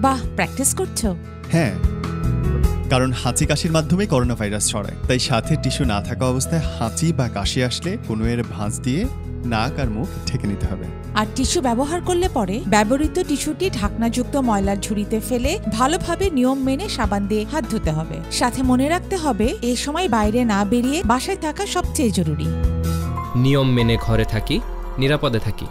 বাহ, প্র্যাকটিস করছো? হ্যাঁ, কারণ হাঁচি কাশির মাধ্যমে করোনা ভাইরাস ছড়ায়, তাই সাথে টিস্যু না থাকা অবস্থায় হাঁচি বা কাশি আসলে কনুইয়ের ভাঁজ দিয়ে নাক আর মুখ ঢেকে নিতে হবে। আর টিস্যু ব্যবহার করলে পরে ব্যবহৃত টিস্যুটি ঢাকনাযুক্ত ময়লার ঝুড়িতে ফেলে ভালোভাবে নিয়ম মেনে সাবান দিয়ে হাত ধুতে হবে। সাথে মনে রাখতে হবে এই সময় বাইরে না বেরিয়ে বাসায় থাকা সবচেয়ে জরুরি। নিয়ম মেনে ঘরে থাকি, নিরাপদে থাকি।